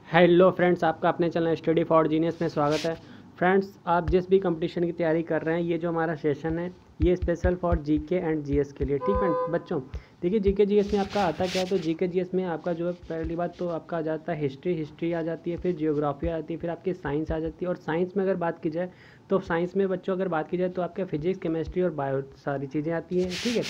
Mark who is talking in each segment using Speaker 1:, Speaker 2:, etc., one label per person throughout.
Speaker 1: Hello friends, आपका अपने channel study for genius में स्वागत है। फ्रेंड्स, आप जिस भी कंपटीशन की तैयारी कर रहे हैं, ये जो हमारा सेशन है ये special for GK and GS के लिए। ठीक है बच्चों, देखिए जीके जीएस में आपका आता क्या है। तो जीके जीएस में आपका जो है पहली बात तो आपका आ जाता है हिस्ट्री आ जाती है, फिर जियोग्राफी आ जाती है, फिर आपकी साइंस आ जाती है। और साइंस में अगर बात की जाए तो साइंस में बच्चों अगर बात की जाए तो आपके फिजिक्स, केमिस्ट्री और बायो सारी चीज़ें आती हैं। ठीक है,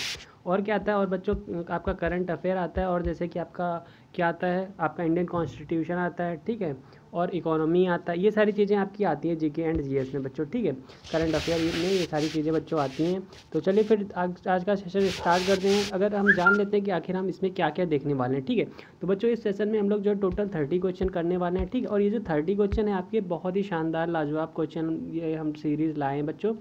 Speaker 1: और क्या आता है और बच्चों आपका करंट अफेयर आता है, और जैसे कि आपका क्या आता है, आपका इंडियन कॉन्स्टिट्यूशन आता है। ठीक है, और इकोनॉमी आता है। ये सारी चीज़ें आपकी आती हैं जीके एंड जीएस में बच्चों। ठीक है, करंट अफेयर में ये सारी चीज़ें बच्चों आती हैं। तो चलिए फिर आज का सेशन स्टार्ट करते हैं। अगर हम जान लेते हैं कि आखिर हम इसमें क्या क्या देखने वाले हैं। ठीक है, तो बच्चों इस सेशन में हम लोग जो टोटल 30 क्वेश्चन करने वाले हैं। ठीक है, और ये जो 30 क्वेश्चन है आपके बहुत ही शानदार लाजवाब क्वेश्चन ये हम सीरीज़ लाए हैं बच्चों।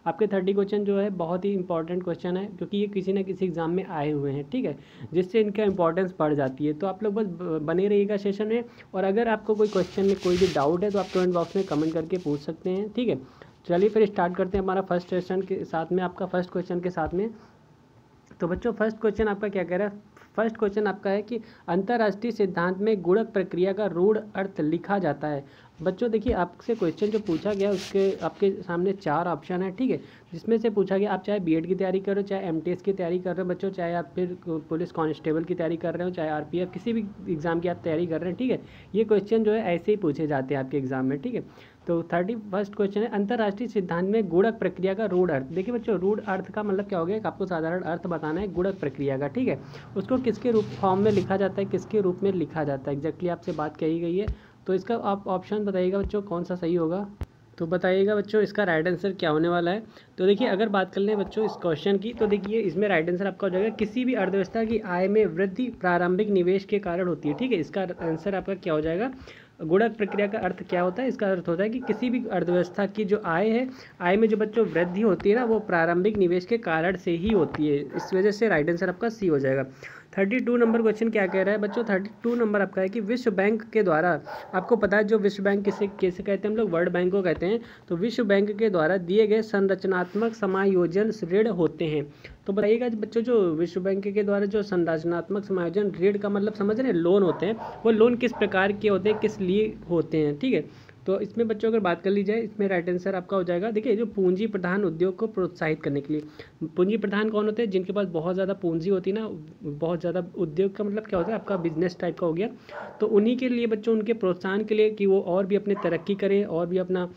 Speaker 1: आपके 30 क्वेश्चन जो है बहुत ही इंपॉर्टेंट क्वेश्चन है, क्योंकि ये किसी न किसी एग्ज़ाम में आए हुए हैं। ठीक है, जिससे इनका इंपॉर्टेंस बढ़ जाती है। तो आप लोग बस बने रहिएगा सेशन में। और अगर आपको कोई क्वेश्चन में कोई भी डाउट है तो आप कमेंट बॉक्स में कमेंट करके पूछ सकते हैं। ठीक है, चलिए फिर स्टार्ट करते हैं हमारा फर्स्ट सेशन के साथ में, आपका फर्स्ट क्वेश्चन के साथ में। तो बच्चों फर्स्ट क्वेश्चन आपका क्या कह रहा है। फर्स्ट क्वेश्चन आपका है कि अंतर्राष्ट्रीय सिद्धांत में गुणक प्रक्रिया का रूढ़ अर्थ लिखा जाता है। बच्चों देखिए, आपसे क्वेश्चन जो पूछा गया उसके आपके सामने 4 ऑप्शन है। ठीक है, जिसमें से पूछा गया आप चाहे बीएड की तैयारी कर रहे हो, चाहे एमटीएस की तैयारी कर रहे हो बच्चों, चाहे आप फिर पुलिस कांस्टेबल की तैयारी कर रहे हो, चाहे आरपीएफ किसी भी एग्ज़ाम की आप तैयारी कर रहे हैं। ठीक है, ये क्वेश्चन जो है ऐसे ही पूछे जाते हैं आपके एग्ज़ाम में। ठीक है, तो 31st क्वेश्चन है अंतर्राष्ट्रीय सिद्धांत में गुणक प्रक्रिया का रूढ़ अर्थ। देखिए बच्चों, रूढ़ अर्थ का मतलब क्या हो गया, आपको साधारण अर्थ बताना है गुणक प्रक्रिया का। ठीक है, उसको किसके रूप फॉर्म में लिखा जाता है, किसके रूप में लिखा जाता है, एग्जैक्टली आपसे बात कही गई है। तो इसका आप ऑप्शन बताइएगा बच्चों कौन सा सही होगा। तो बताइएगा बच्चों इसका राइट आंसर क्या होने वाला है। तो देखिए, अगर बात कर लें बच्चों इस क्वेश्चन की, तो देखिए इसमें राइट आंसर आपका हो जाएगा किसी भी अर्थव्यवस्था की आय में वृद्धि प्रारंभिक निवेश के कारण होती है। ठीक है, इसका आंसर आपका क्या हो जाएगा। गुणक प्रक्रिया का अर्थ क्या होता है, इसका अर्थ होता है कि किसी भी अर्थव्यवस्था की जो आय है, आय में जो बच्चों वृद्धि होती है ना, वो प्रारंभिक निवेश के कारण से ही होती है। इस वजह से राइट आंसर आपका सी हो जाएगा। 32 नंबर क्वेश्चन क्या कह रहा है बच्चों। 32 नंबर आपका है कि विश्व बैंक के द्वारा, आपको पता है जो विश्व बैंक किसे कैसे कहते हैं हम लोग, वर्ल्ड बैंक को कहते हैं। तो विश्व बैंक के द्वारा दिए गए संरचनात्मक समायोजन ऋण होते हैं। तो बताइएगा बच्चों, जो विश्व बैंक के द्वारा जो संरचनात्मक समायोजन ऋण का मतलब समझ रहे हैं, लोन होते हैं, वो लोन किस प्रकार के होते हैं, किस लिए होते हैं। ठीक है, तो इसमें बच्चों अगर बात कर ली जाए, इसमें राइट आंसर आपका हो जाएगा। देखिए, जो पूंजी प्रधान उद्योग को प्रोत्साहित करने के लिए, पूंजी प्रधान कौन होते हैं, जिनके पास बहुत ज़्यादा पूंजी होती है ना, बहुत ज़्यादा, उद्योग का मतलब क्या होता है आपका बिजनेस टाइप का हो गया। तो उन्हीं के लिए बच्चों, उनके प्रोत्साहन के लिए कि वो और भी अपने तरक्की करें और भी अपना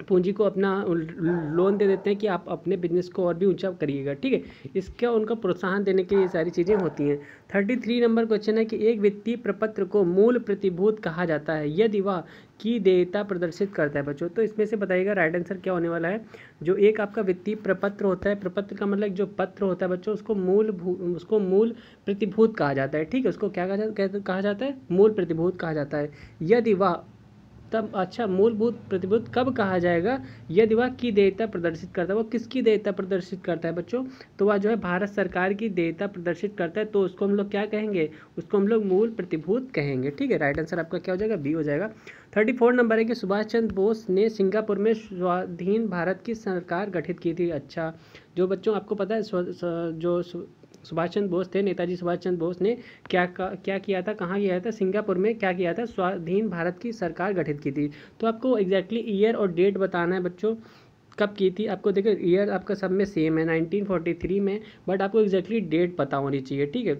Speaker 1: पूंजी को अपना लोन दे देते हैं कि आप अपने बिजनेस को और भी ऊंचा करिएगा। ठीक है, इसका उनका प्रोत्साहन देने के लिए ये सारी चीज़ें होती हैं। 33 नंबर क्वेश्चन है कि एक वित्तीय प्रपत्र को मूल प्रतिभूत कहा जाता है यदि वह की देयता प्रदर्शित करता है बच्चों। तो इसमें से बताइएगा राइट आंसर क्या होने वाला है। जो एक आपका वित्तीय प्रपत्र होता है, प्रपत्र का मतलब जो पत्र होता है बच्चों, उसको मूल प्रतिभूत कहा जाता है। ठीक है, उसको क्या कहा जाता है, मूल प्रतिभूत कहा जाता है यदि वह, तब अच्छा मूलभूत प्रतिभूत कब कहा जाएगा, यदि वह की देयता प्रदर्शित करता है। वो किसकी देयता प्रदर्शित करता है बच्चों, तो वह जो है भारत सरकार की देयता प्रदर्शित करता है। तो उसको हम लोग क्या कहेंगे, उसको हम लोग मूल प्रतिभूत कहेंगे। ठीक है, राइट आंसर आपका क्या हो जाएगा, बी हो जाएगा। 34 नंबर है कि सुभाष चंद्र बोस ने सिंगापुर में स्वाधीन भारत की सरकार गठित की थी। अच्छा, जो बच्चों आपको पता है जो सुभाष चंद्र बोस थे, नेताजी सुभाष चंद्र बोस ने क्या किया था, कहाँ किया था, सिंगापुर में क्या किया था, स्वाधीन भारत की सरकार गठित की थी। तो आपको एग्जैक्टली ईयर और डेट बताना है बच्चों, कब की थी। आपको देखिए ईयर आपका सब में सेम है 1943 में, बट आपको एग्जैक्टली डेट पता होनी चाहिए। ठीक है,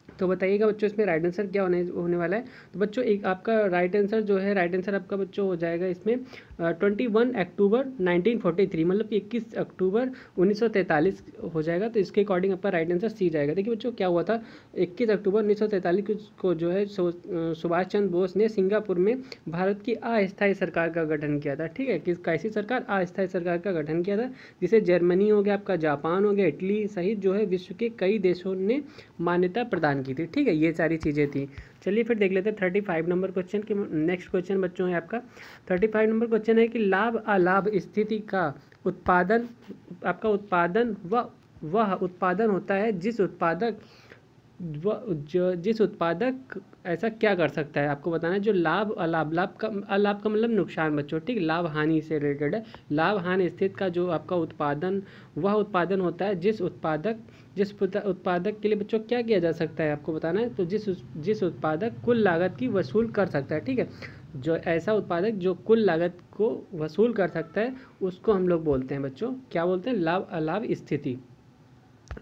Speaker 1: तो बताइएगा बच्चों इसमें राइट आंसर क्या होने वाला है। तो बच्चों एक आपका राइट आंसर जो है, राइट आंसर आपका बच्चों हो जाएगा इसमें 21 अक्टूबर 1943, मतलब 21 अक्टूबर 1943 हो जाएगा। तो इसके अकॉर्डिंग आपका राइट आंसर सी जाएगा। देखिए बच्चों क्या हुआ था, 21 अक्टूबर 1943 को जो है सुभाष चंद्र बोस ने सिंगापुर में भारत की अस्थायी सरकार का गठन किया था। ठीक है, किस कैसी सरकार, अस्थायी सरकार का गठन किया था, जिसे जर्मनी हो गया, आपका जापान हो गया, इटली सहित जो है विश्व के कई देशों ने मान्यता प्रदान की थी। ठीक है, ये सारी चीज़ें थी। चलिए फिर देख लेते हैं 35 नंबर क्वेश्चन के। नेक्स्ट क्वेश्चन बच्चों है आपका 35 नंबर क्वेश्चन है कि लाभ अलाभ स्थिति का उत्पादन, आपका उत्पादन वह उत्पादन होता है जिस उत्पादक ऐसा क्या कर सकता है। आपको बताना है जो लाभ अलाभ, अलाभ का मतलब नुकसान बच्चों। ठीक, लाभ हानि से रिलेटेड है। लाभ हानि स्थिति का जो आपका उत्पादन, वह उत्पादन होता है जिस उत्पादक जिस उत्पादक के लिए बच्चों क्या किया जा सकता है आपको बताना है, तो जिस उत्पादक कुल लागत की वसूल कर सकता है, ठीक है, जो ऐसा उत्पादक जो कुल लागत को वसूल कर सकता है उसको हम लोग बोलते हैं बच्चों, क्या बोलते हैं, लाभ अलाभ स्थिति,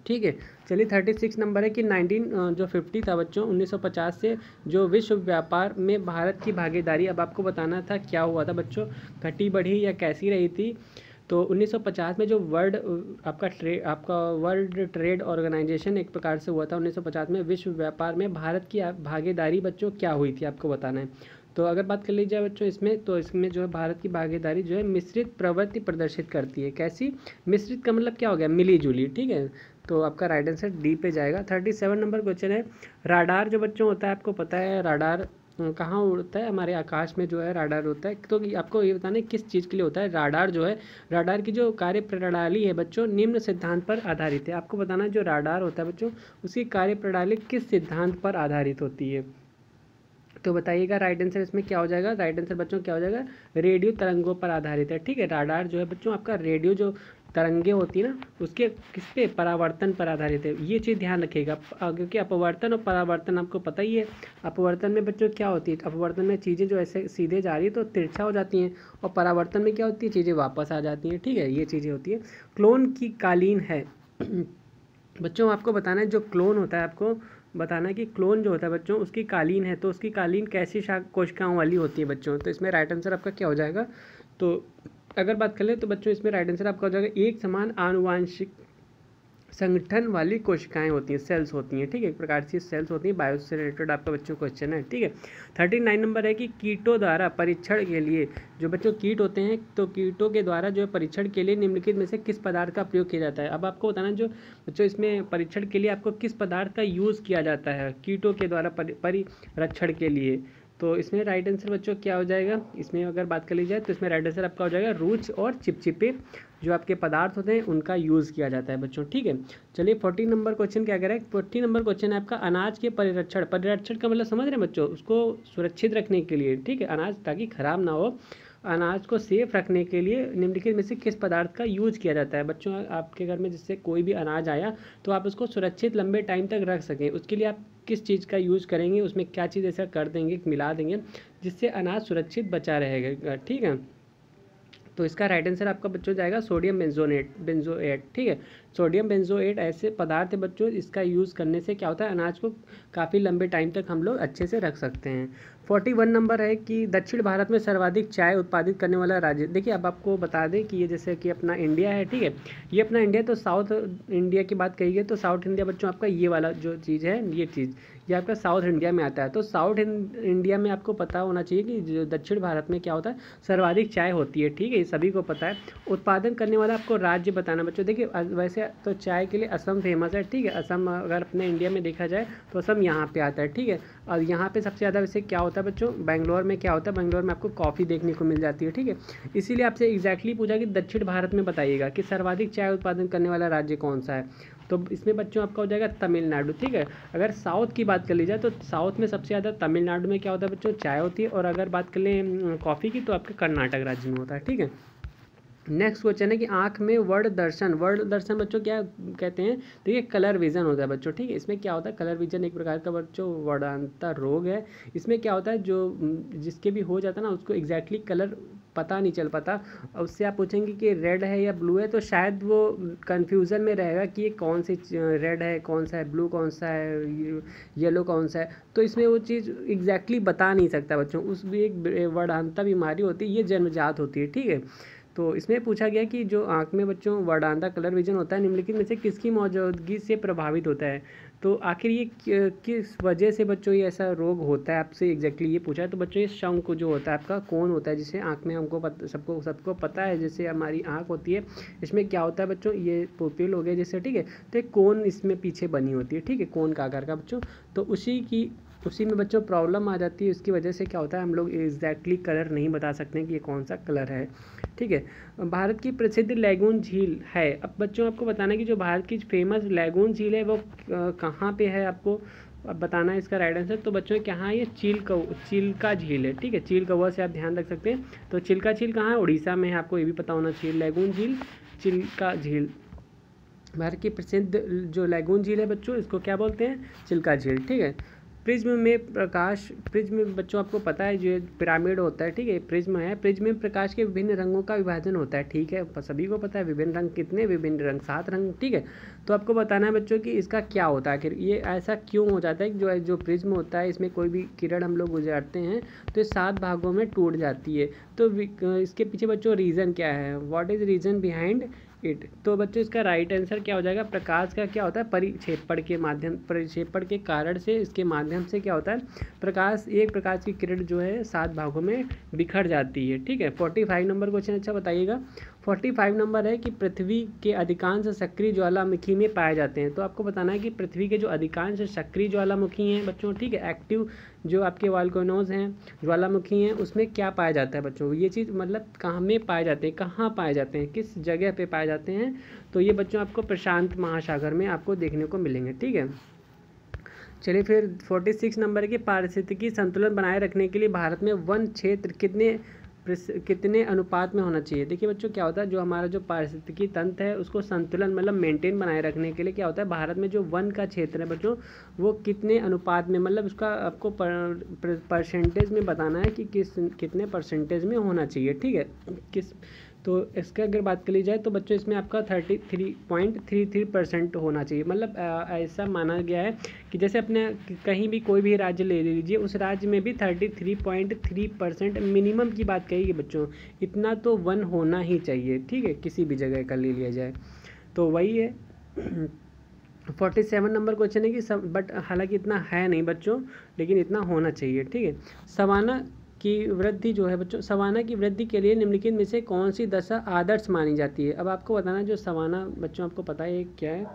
Speaker 1: ठीक है। चलिए 36 नंबर है कि 1950 था बच्चों, 1950 से जो विश्व व्यापार में भारत की भागीदारी, अब आपको बताना था क्या हुआ था बच्चों, घटी बढ़ी या कैसी रही थी। तो 1950 में जो आपका वर्ल्ड ट्रेड ऑर्गेनाइजेशन एक प्रकार से हुआ था 1950 में, विश्व व्यापार में भारत की भागीदारी बच्चों क्या हुई थी आपको बताना है। तो अगर बात कर ली जाए बच्चों इसमें, तो इसमें जो है भारत की भागीदारी जो है मिश्रित प्रवृत्ति प्रदर्शित करती है। कैसी? मिश्रित का मतलब क्या हो गया, मिली जुली, ठीक है। तो आपका राइट आंसर डी पे जाएगा। 37 नंबर क्वेश्चन है, राडार जो बच्चों होता है, आपको पता है राडार कहाँ उड़ता है, हमारे आकाश में जो है राडार होता है। तो आपको ये बताना है किस चीज़ के लिए होता है राडार जो है, राडार की जो कार्य प्रणाली है बच्चों निम्न सिद्धांत पर आधारित है। आपको बताना है जो राडार होता है बच्चों उसकी कार्य प्रणाली किस सिद्धांत पर आधारित होती है। तो बताइएगा राइट आंसर इसमें क्या हो जाएगा। राइट आंसर बच्चों क्या हो जाएगा, रेडियो तरंगों पर आधारित है, ठीक है। राडार जो है बच्चों आपका रेडियो जो तरंगे होती है ना उसके किस पे, परावर्तन पर आधारित है। ये चीज़ ध्यान रखिएगा क्योंकि अपवर्तन और परावर्तन आपको पता ही है। अपवर्तन में बच्चों क्या होती है, अपवर्तन में चीज़ें जो ऐसे सीधे जा रही है तो तिरछा हो जाती हैं, और परावर्तन में क्या होती है, चीज़ें वापस आ जाती हैं, ठीक है, ये चीज़ें होती है। क्लोन की कालीन है बच्चों, आपको बताना है जो क्लोन होता है, आपको बताना है कि क्लोन जो होता है बच्चों उसकी कालीन है, तो उसकी कालीन कैसी कोशिकाओं वाली होती है बच्चों। तो इसमें राइट आंसर आपका क्या हो जाएगा। तो अगर बात कर ले तो बच्चों इसमें राइट आंसर आपका हो जाएगा एक समान आनुवांशिक संगठन वाली कोशिकाएं होती हैं, सेल्स होती हैं, ठीक है, एक प्रकार से सेल्स होती हैं। बायो से रिलेटेड आपका बच्चों क्वेश्चन है, ठीक है। 39 नंबर है कि कीटों द्वारा परीक्षण के लिए, जो बच्चों कीट होते हैं तो कीटों के द्वारा जो है परीक्षण के लिए निम्नलिखित में से किस पदार्थ का प्रयोग किया जाता है। अब आपको बताना जो बच्चों इसमें परीक्षण के लिए आपको किस पदार्थ का यूज़ किया जाता है कीटों के द्वारा परिरक्षण के लिए। तो इसमें राइट आंसर बच्चों क्या हो जाएगा, इसमें अगर बात कर ली जाए तो इसमें राइट आंसर आपका हो जाएगा रूच और चिपचिपे जो आपके पदार्थ होते हैं उनका यूज़ किया जाता है बच्चों, ठीक है। चलिए 40 नंबर क्वेश्चन क्या कह रहा है, 40 नंबर क्वेश्चन है आपका अनाज के परिरक्षण का मतलब समझ रहे हैं बच्चों, उसको सुरक्षित रखने के लिए, ठीक है, अनाज ताकि खराब ना हो, अनाज को सेफ रखने के लिए निम्नलिखित में से किस पदार्थ का यूज किया जाता है बच्चों। आपके घर में जिससे कोई भी अनाज आया तो आप उसको सुरक्षित लंबे टाइम तक रख सकें, उसके लिए आप किस चीज़ का यूज़ करेंगे, उसमें क्या चीज़ ऐसा कर देंगे, मिला देंगे जिससे अनाज सुरक्षित बचा रहेगा, ठीक है। तो इसका राइट आंसर आपका बच्चों जाएगा सोडियम बेंजोएट, ठीक है। सोडियम बेंजोएट ऐसे पदार्थ है बच्चों, इसका यूज़ करने से क्या होता है, अनाज को काफ़ी लंबे टाइम तक हम लोग अच्छे से रख सकते हैं। 41 नंबर है कि दक्षिण भारत में सर्वाधिक चाय उत्पादित करने वाला राज्य। देखिए अब आपको बता दें कि ये जैसे कि अपना इंडिया है, ठीक है, ये अपना इंडिया, तो साउथ इंडिया की बात कही गई तो साउथ इंडिया बच्चों आपका ये वाला जो चीज़ है, ये चीज़ ये आपका साउथ इंडिया में आता है। तो साउथ इंडिया में आपको पता होना चाहिए कि जो दक्षिण भारत में क्या होता है, सर्वाधिक चाय होती है, ठीक है, ये सभी को पता है। उत्पादन करने वाला आपको राज्य बताना बच्चों। देखिए वैसे तो चाय के लिए असम फेमस है, ठीक है, असम अगर अपने इंडिया में देखा जाए तो असम यहाँ पे आता है, ठीक है। और यहाँ पे सबसे ज़्यादा वैसे क्या होता है बच्चों, बेंगलोर में क्या होता है, बेंगलोर में आपको कॉफ़ी देखने को मिल जाती है, ठीक है। इसीलिए आपसे एग्जैक्टली पूछा कि दक्षिण भारत में बताइएगा कि सर्वाधिक चाय उत्पादन करने वाला राज्य कौन सा है। तो इसमें बच्चों आपका हो जाएगा तमिलनाडु, ठीक है। अगर साउथ की बात कर ली जाए तो साउथ में सबसे ज़्यादा तमिलनाडु में क्या होता है बच्चों, चाय होती है। और अगर बात कर लें कॉफ़ी की तो आपके कर्नाटक राज्य में होता है, ठीक है। नेक्स्ट क्वेश्चन है कि आँख में वर्ड दर्शन बच्चों क्या कहते हैं, देखिए कलर विजन होता है बच्चों, ठीक है। इसमें क्या होता है, कलर विजन एक प्रकार का बच्चों वर्णांता रोग है। इसमें क्या होता है, जो जिसके भी हो जाता है ना उसको एग्जैक्टली कलर पता नहीं चल पाता, उससे आप पूछेंगे कि रेड है या ब्लू है तो शायद वो कन्फ्यूज़न में रहेगा कि ये कौन सी रेड है, कौन सा है ब्लू, कौन सा है येलो, कौन सा है। तो इसमें वो चीज़ एग्जैक्टली बता नहीं सकता बच्चों, उस भी एक वर्णांता बीमारी होती है, ये जन्मजात होती है, ठीक है। तो इसमें पूछा गया कि जो आँख में बच्चों वर्णांता कलर विजन होता है निम्नलिखित में से किसकी मौजूदगी से प्रभावित होता है। तो आखिर ये किस वजह से बच्चों ये ऐसा रोग होता है, आपसे एग्जैक्टली ये पूछा है। तो बच्चों ये शंक जो होता है आपका कोन होता है, जिसे आँख में हमको सबको पता है, जैसे हमारी आँख होती है, इसमें क्या होता है बच्चों, ये पुपिल हो गया जैसे, ठीक है। तो एक कोन इसमें पीछे बनी होती है, ठीक है, कोन का आकार का बच्चों। तो उसी में बच्चों प्रॉब्लम आ जाती है, उसकी वजह से क्या होता है हम लोग एग्जैक्टली कलर नहीं बता सकते हैं कि ये कौन सा कलर है, ठीक है। भारत की प्रसिद्ध लैगून झील है, अब बच्चों आपको बताना है कि जो भारत की फेमस लैगून झील है वो कहाँ पे है, आपको अब बताना है इसका राइट आंसर। तो बच्चों कहाँ, ये चिल्का झील है, ठीक है, चिल्का से आप ध्यान रख सकते हैं। तो चिल्का झील कहाँ है, उड़ीसा में है, आपको ये भी पता होना चाहिए। लैगून झील, चिल्का झील, भारत की प्रसिद्ध जो लैगून झील है बच्चों, इसको क्या बोलते हैं, चिल्का झील। ठीक है। प्रिज्म में प्रकाश, प्रिज्म बच्चों आपको पता है जो पिरामिड होता है, ठीक है, प्रिज्म है, प्रिज्म में प्रकाश के विभिन्न रंगों का विभाजन होता है। ठीक है, सभी को पता है विभिन्न रंग कितने, विभिन्न रंग 7 रंग। ठीक है, तो आपको बताना है बच्चों कि इसका क्या होता है, आखिर ये ऐसा क्यों हो जाता है कि जो प्रिज्म होता है इसमें कोई भी किरण हम लोग गुजारते हैं तो ये 7 भागों में टूट जाती है। तो इसके पीछे बच्चों रीज़न क्या है, what is reason behind it. तो बच्चों इसका राइट आंसर क्या हो जाएगा, प्रकाश का क्या होता है, परिक्षेपण के माध्यम, परिक्षेपण के कारण से, इसके माध्यम से क्या होता है, प्रकाश, एक प्रकाश की किरण जो है 7 भागों में बिखर जाती है। ठीक है। 45 नंबर क्वेश्चन अच्छा बताइएगा। 45 नंबर है कि पृथ्वी के अधिकांश सक्रिय ज्वालामुखी में पाए जाते हैं। तो आपको बताना है कि पृथ्वी के जो अधिकांश सक्रिय ज्वालामुखी हैं बच्चों, ठीक है, एक्टिव जो आपके वोल्केनोज हैं, ज्वालामुखी हैं, उसमें क्या पाया जाता है बच्चों, ये चीज़ मतलब कहाँ में पाए जाते हैं, कहाँ पाए जाते हैं, किस जगह पे पाए जाते हैं। तो ये बच्चों आपको प्रशांत महासागर में आपको देखने को मिलेंगे। ठीक है। चलिए फिर 46 नंबर के पारिस्थितिकी संतुलन बनाए रखने के लिए भारत में वन क्षेत्र कितने अनुपात में होना चाहिए। देखिए बच्चों क्या होता है, जो हमारा जो पारिस्थितिकी तंत्र है उसको संतुलन मतलब मेंटेन बनाए रखने के लिए क्या होता है, भारत में जो वन का क्षेत्र है बच्चों वो कितने अनुपात में, मतलब उसका आपको परसेंटेज में बताना है कि कितने परसेंटेज में होना चाहिए। ठीक है। तो इसका अगर बात कर ली जाए तो बच्चों इसमें आपका 33.33% होना चाहिए। मतलब ऐसा माना गया है कि जैसे अपने कहीं भी कोई भी राज्य ले लीजिए, उस राज्य में भी 33.3% मिनिमम की बात कही बच्चों, इतना तो वन होना ही चाहिए। ठीक है, किसी भी जगह का ले लिया जाए तो वही है। 47 नंबर क्वेश्चन है कि सब, बट हालांकि इतना है नहीं बच्चों, लेकिन इतना होना चाहिए। ठीक है। सवाना की वृद्धि जो है बच्चों, सवाना की वृद्धि के लिए निम्नलिखित में से कौन सी दशा आदर्श मानी जाती है। अब आपको बताना जो सवाना बच्चों आपको पता है क्या है।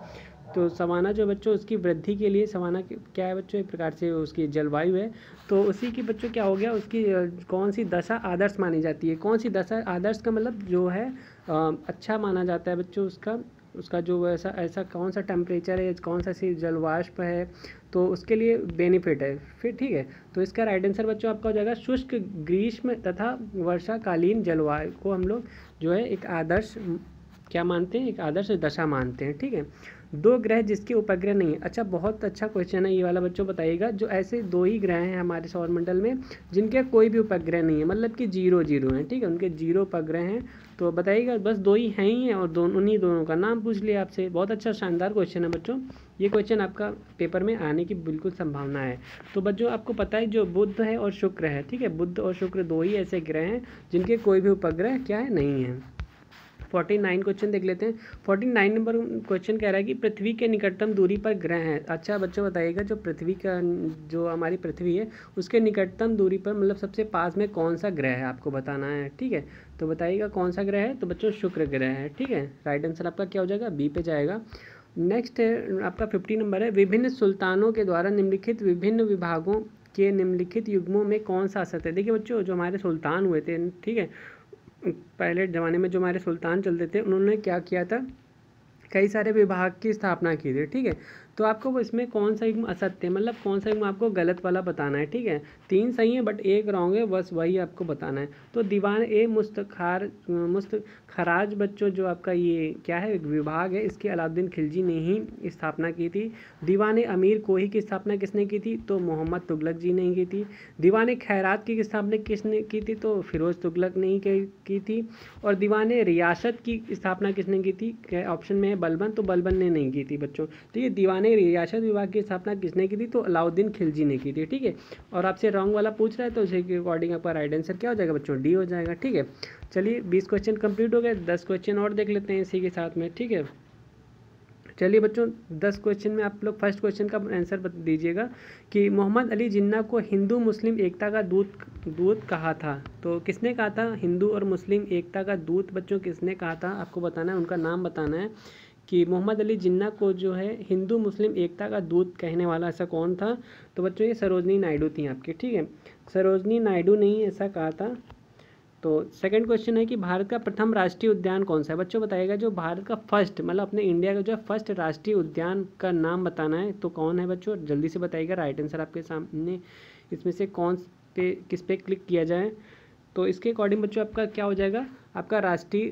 Speaker 1: तो सवाना जो बच्चों उसकी वृद्धि के लिए सवाना क्या है बच्चों, एक प्रकार से उसकी जलवायु है। तो उसी की बच्चों क्या हो गया, उसकी कौन सी दशा आदर्श मानी जाती है। कौन सी दशा आदर्श का मतलब जो है अच्छा माना जाता है बच्चों, उसका जो ऐसा कौन सा टेम्परेचर है, कौन सा सी जलवाष्प है, तो उसके लिए बेनिफिट है फिर। ठीक है। तो इसका राइट आंसर बच्चों आपका हो जाएगा शुष्क ग्रीष्म तथा वर्षाकालीन जलवायु को हम लोग जो है एक आदर्श क्या मानते हैं, एक आदर्श दशा मानते हैं। ठीक है। 2 ग्रह जिसके उपग्रह नहीं है। अच्छा, बहुत अच्छा क्वेश्चन है ये वाला बच्चों, बताइएगा जो ऐसे 2 ही ग्रह हैं हमारे सौरमंडल में जिनके कोई भी उपग्रह नहीं है, मतलब कि 0 हैं। ठीक है, उनके 0 उपग्रह हैं। तो बताइएगा, बस 2 ही हैं ही हैं और उन्हीं दोनों का नाम पूछ लिया आपसे। बहुत अच्छा शानदार क्वेश्चन है बच्चों, ये क्वेश्चन आपका पेपर में आने की बिल्कुल संभावना है। तो बच्चों आपको पता है जो बुध है और शुक्र है, ठीक है, बुध और शुक्र 2 ही ऐसे ग्रह हैं जिनके कोई भी उपग्रह क्या है, नहीं है। 49 क्वेश्चन देख लेते हैं। 49 नंबर क्वेश्चन कह रहा है कि पृथ्वी के निकटतम दूरी पर ग्रह हैं। अच्छा बच्चों बताइएगा, जो पृथ्वी का जो हमारी पृथ्वी है उसके निकटतम दूरी पर मतलब सबसे पास में कौन सा ग्रह है आपको बताना है। ठीक है, तो बताइएगा कौन सा ग्रह है। तो बच्चों शुक्र ग्रह है। ठीक है, राइट आंसर आपका क्या हो जाएगा, बी पे जाएगा। नेक्स्ट है आपका 50 नंबर है, विभिन्न सुल्तानों के द्वारा निम्नलिखित विभिन्न विभागों के निम्नलिखित युग्मों में कौन सा असर है। देखिए बच्चों, जो हमारे सुल्तान हुए थे, ठीक है, पहले ज़माने में जो हमारे सुल्तान चलते थे उन्होंने क्या किया था, कई सारे विभाग की स्थापना की थी। ठीक है, तो आपको वो इसमें कौन सा युग्म असत्य, मतलब कौन सा युग्म आपको गलत वाला बताना है। ठीक है, 3 सही है बट 1 रॉन्ग है, बस वही आपको बताना है। तो दीवान ए मुस्तखराज बच्चों जो आपका ये क्या है विभाग है, इसके अलाउद्दीन खिलजी ने ही स्थापना की थी। दीवान अमीर कोही की स्थापना किसने की थी, तो मोहम्मद तुगलक जी ने की थी। दीवान खैरात की स्थापना किसने की थी, तो फिरोज़ तुगलक ने ही की थी। और दीवान रियासत की स्थापना किसने की थी, ऑप्शन में है बलबन, तो बलबन ने नहीं की थी बच्चों। तो ये दीवान रियासत विभाग की स्थापना किसने की थी, तो अलाउद्दीन खिलजी ने की थी। ठीक है, और आपसे रॉन्ग वाला पूछ रहा है तो उसी के अकॉर्डिंग आपका राइट आंसर क्या हो जाएगा बच्चों, डी हो जाएगा। ठीक है, चलिए 20 क्वेश्चन कंप्लीट हो गए, 10 क्वेश्चन और देख लेते हैं इसी के साथ में। ठीक है, चलिए बच्चों 10 क्वेश्चन में आप लोग फर्स्ट क्वेश्चन का आंसर दीजिएगा कि मोहम्मद अली जिन्ना को हिंदू मुस्लिम एकता का दूत कहा था। तो किसने कहा था, हिंदू और मुस्लिम एकता का दूत बच्चों किसने कहा था, आपको बताना है, उनका नाम बताना है कि मोहम्मद अली जिन्ना को जो है हिंदू मुस्लिम एकता का दूत कहने वाला ऐसा कौन था। तो बच्चों ये सरोजनी नायडू थी आपकी। ठीक है, सरोजनी नायडू ने ही ऐसा कहा था। तो सेकंड क्वेश्चन है कि भारत का प्रथम राष्ट्रीय उद्यान कौन सा है। बच्चों बताइएगा जो भारत का फर्स्ट मतलब अपने इंडिया का जो है फर्स्ट राष्ट्रीय उद्यान का नाम बताना है। तो कौन है बच्चों, जल्दी से बताइएगा, राइट आंसर आपके सामने, इसमें से किस पे क्लिक किया जाए। तो इसके अकॉर्डिंग बच्चों आपका क्या हो जाएगा, आपका राष्ट्रीय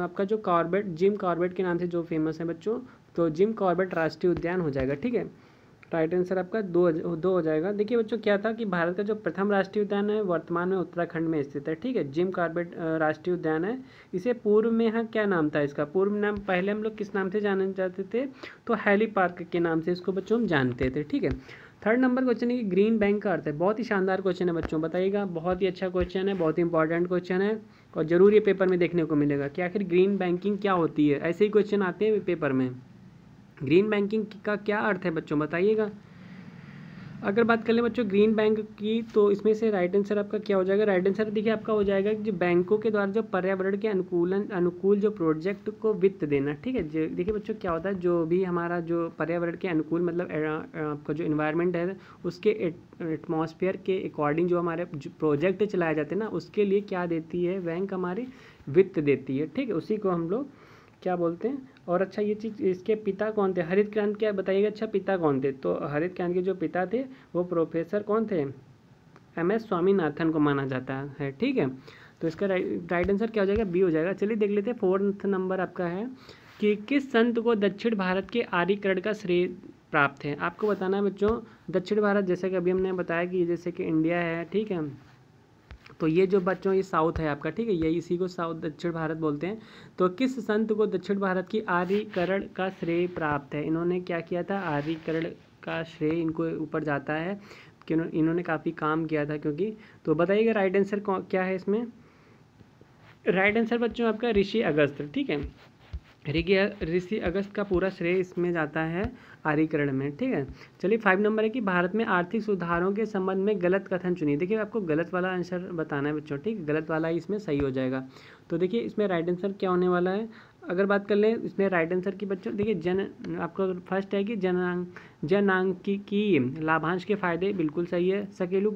Speaker 1: आपका जो जिम कॉर्बेट के नाम से जो फेमस है बच्चों, तो जिम कॉर्बेट राष्ट्रीय उद्यान हो जाएगा। ठीक है, राइट आंसर आपका दो हो जाएगा। देखिए बच्चों क्या था कि भारत का जो प्रथम राष्ट्रीय उद्यान है वर्तमान में उत्तराखंड में स्थित है। ठीक है, जिम कॉर्बेट राष्ट्रीय उद्यान है। इसे पूर्व में यहाँ क्या नाम था, इसका पूर्व नाम पहले हम लोग किस नाम से जाने जाते थे, तो हैली पार्क के नाम से इसको बच्चों हम जानते थे। ठीक है, थर्ड नंबर क्वेश्चन है कि ग्रीन बैंक का अर्थ है। बहुत ही शानदार क्वेश्चन है बच्चों, बताइएगा, बहुत ही अच्छा क्वेश्चन है, बहुत ही इंपॉर्टेंट क्वेश्चन है और जरूर ये पेपर में देखने को मिलेगा कि आखिर ग्रीन बैंकिंग क्या होती है। ऐसे ही क्वेश्चन आते हैं पेपर में। ग्रीन बैंकिंग का क्या अर्थ है बच्चों, बताइएगा। अगर बात कर लें बच्चों ग्रीन बैंक की, तो इसमें से राइट आंसर आपका क्या हो जाएगा। राइट आंसर देखिए आपका हो जाएगा कि जो बैंकों के द्वारा जो पर्यावरण के अनुकूल जो प्रोजेक्ट को वित्त देना। ठीक है, देखिए बच्चों क्या होता है, जो भी हमारा जो पर्यावरण के अनुकूल मतलब आपका जो इन्वायरमेंट है उसके एटमॉस्फेयर के अकॉर्डिंग जो हमारे प्रोजेक्ट चलाए जाते हैं ना, उसके लिए क्या देती है बैंक, हमारी वित्त देती है। ठीक है, उसी को हम लोग क्या बोलते हैं। और अच्छा ये चीज़, इसके पिता कौन थे, हरित क्रांति, क्या बताइएगा। अच्छा पिता कौन थे, तो हरित क्रांति के जो पिता थे वो प्रोफेसर कौन थे, MS स्वामीनाथन को माना जाता है। ठीक है, तो इसका राइट आंसर क्या हो जाएगा, बी हो जाएगा। चलिए देख लेते हैं, फोर्थ नंबर आपका है कि किस संत को दक्षिण भारत के आर्यीकरण का श्रेय प्राप्त है। आपको बताना है बच्चों, दक्षिण भारत जैसे कि अभी हमने बताया कि जैसे कि इंडिया है, ठीक है, तो ये जो बच्चों ये साउथ है आपका। ठीक है, ये इसी को साउथ दक्षिण भारत बोलते हैं। तो किस संत को दक्षिण भारत की आर्यीकरण का श्रेय प्राप्त है। इन्होंने क्या किया था, आर्यीकरण का श्रेय इनको ऊपर जाता है कि इन्होंने काफ़ी काम किया था क्योंकि। तो बताइएगा राइट आंसर क्या है इसमें। राइट आंसर बच्चों आपका ऋषि अगस्त्य। ठीक है, ऋषि अगस्त का पूरा श्रेय इसमें जाता है आर्यीकरण में। ठीक है, चलिए 5 नंबर है कि भारत में आर्थिक सुधारों के संबंध में गलत कथन चुनिए। देखिए आपको गलत वाला आंसर बताना है बच्चों। ठीक, गलत वाला ही इसमें सही हो जाएगा। तो देखिए इसमें राइट आंसर क्या होने वाला है। अगर बात कर लें इसमें राइट आंसर की बच्चों, देखिए आपको फर्स्ट है कि जनांकिकी लाभांश के फायदे, बिल्कुल सही है। सकेलू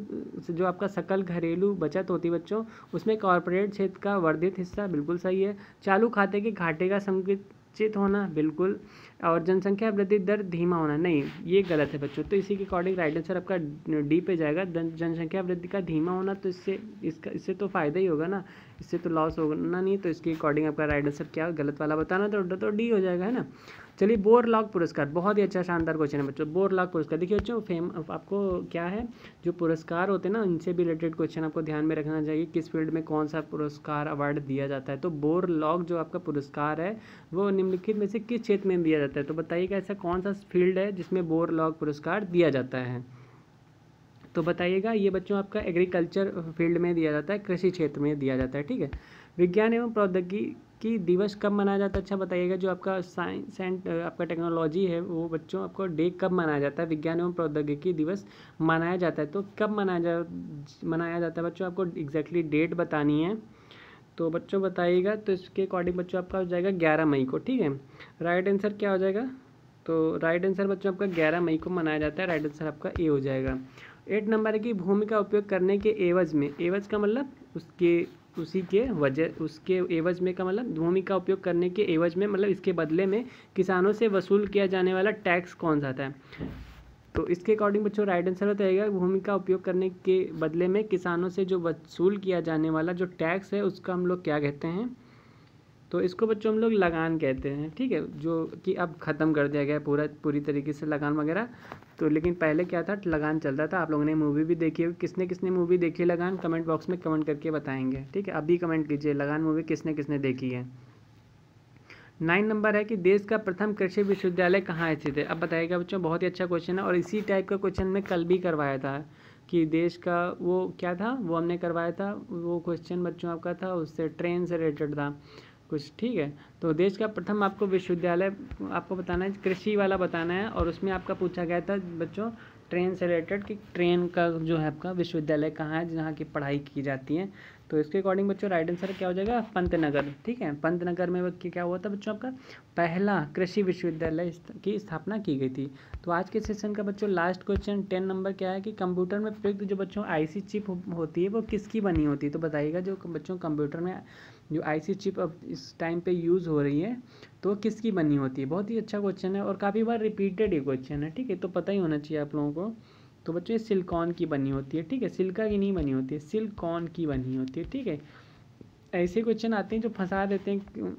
Speaker 1: जो आपका सकल घरेलू बचत होती है बच्चों, उसमें कॉरपोरेट क्षेत्र का वर्धित हिस्सा, बिल्कुल सही है। चालू खाते के घाटे का संकुचित होना, बिल्कुल। और जनसंख्या वृद्धि दर धीमा होना, नहीं, ये गलत है बच्चों। तो इसी के अकॉर्डिंग राइट आंसर आपका डी पे जाएगा। जनसंख्या वृद्धि का धीमा होना, तो इससे तो फायदा ही होगा ना, इससे तो लॉस होना नहीं। तो इसके अकॉर्डिंग आपका राइट आंसर क्या, गलत वाला बताना, तो डी हो जाएगा, है ना। चलिए बोरलॉग पुरस्कार, बहुत ही अच्छा शानदार क्वेश्चन है बच्चों। बोरलॉग पुरस्कार देखिए बच्चों, आपको क्या है, जो पुरस्कार होते हैं ना, इनसे भी रिलेटेड क्वेश्चन आपको ध्यान में रखना चाहिए। किस फील्ड में कौन सा पुरस्कार अवार्ड दिया जाता है। तो बोरलॉग जो आपका पुरस्कार है वो निम्नलिखित में से किस क्षेत्र में दिया जाता है। तो बताइएगा ऐसा कौन सा फील्ड है जिसमें बोरलॉग पुरस्कार दिया जाता है। तो बताइएगा, ये बच्चों आपका एग्रीकल्चर फील्ड में दिया जाता है, कृषि क्षेत्र में दिया जाता है। ठीक है, विज्ञान एवं प्रौद्योगिकी दिवस कब मनाया जाता है। अच्छा बताइएगा, जो आपका साइंस एंड आपका टेक्नोलॉजी है वो बच्चों आपको डे कब मनाया जाता है। विज्ञान एवं प्रौद्योगिकी दिवस मनाया जाता है, तो कब मनाया जाता है बच्चों, आपको एग्जैक्टली डेट बतानी है। तो बच्चों बताइएगा, तो इसके अकॉर्डिंग बच्चों आपका हो जाएगा 11 मई को। ठीक है, राइट आंसर क्या हो जाएगा, तो राइट आंसर बच्चों आपका 11 मई को मनाया जाता है। राइट आंसर आपका ए हो जाएगा। 8 नंबर है कि भूमि का उपयोग करने के एवज में, एवज का मतलब उसके एवज में का मतलब भूमि का उपयोग करने के एवज में मतलब इसके बदले में किसानों से वसूल किया जाने वाला टैक्स कौन सा था। तो इसके अकॉर्डिंग बच्चों राइट आंसर बताइएगा, भूमि का उपयोग करने के बदले में किसानों से जो वसूल किया जाने वाला जो टैक्स है उसका हम लोग क्या कहते हैं। तो इसको बच्चों हम लोग लगान कहते हैं। ठीक है, जो कि अब ख़त्म कर दिया गया है पूरी तरीके से लगान वगैरह। तो लेकिन पहले क्या था, लगान चलता था। आप लोगों ने मूवी भी देखी होगी, किसने किसने मूवी देखी है लगान, कमेंट बॉक्स में कमेंट करके बताएंगे। ठीक है, अभी कमेंट कीजिए लगान मूवी किसने किसने देखी है। 9 नंबर है कि देश का प्रथम कृषि विश्वविद्यालय कहाँ स्थित है। अब बताइएगा बच्चों, बहुत ही अच्छा क्वेश्चन है और इसी टाइप का क्वेश्चन मैं कल भी करवाया था कि देश का वो क्या था, वो हमने करवाया था। वो क्वेश्चन बच्चों आपका था उससे ट्रेन से रिलेटेड था कुछ। ठीक है, तो देश का प्रथम आपको विश्वविद्यालय आपको बताना है, कृषि वाला बताना है। और उसमें आपका पूछा गया था बच्चों ट्रेन से रिलेटेड कि ट्रेन का जो है आपका विश्वविद्यालय कहाँ है जहाँ की पढ़ाई की जाती है। तो इसके अकॉर्डिंग बच्चों राइट आंसर क्या हो जाएगा, पंतनगर। क्या है, पंतनगर में क्या हुआ था बच्चों, आपका पहला कृषि विश्वविद्यालय की स्थापना की गई थी। तो आज के सेशन का बच्चों लास्ट क्वेश्चन 10 नंबर क्या है कि कंप्यूटर में प्रयुक्त जो बच्चों आईसी चिप होती है वो किसकी बनी होती है। तो बताइएगा, जो बच्चों कंप्यूटर में जो आईसी चिप अब इस टाइम पे यूज़ हो रही है तो किसकी बनी होती है। बहुत ही अच्छा क्वेश्चन है और काफ़ी बार रिपीटेड ये क्वेश्चन है। ठीक है, तो पता ही होना चाहिए आप लोगों को। तो बच्चों ये सिलिकॉन की बनी होती है। ठीक है, सिल्का की नहीं बनी होती है, सिलिकॉन की बनी होती है। ठीक है, ऐसे क्वेश्चन आते हैं जो फंसा देते हैं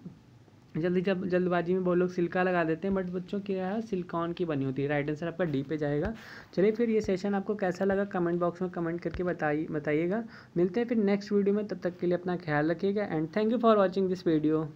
Speaker 1: जल्दबाजी में वो लोग सिल्का लगा देते हैं, बट बच्चों क्या है सिलिकॉन की बनी होती है। राइट आंसर आपका डी पे जाएगा। चलिए फिर ये सेशन आपको कैसा लगा कमेंट बॉक्स में कमेंट करके बताइएगा। मिलते हैं फिर नेक्स्ट वीडियो में, तब तक के लिए अपना ख्याल रखिएगा and thank you for watching this video.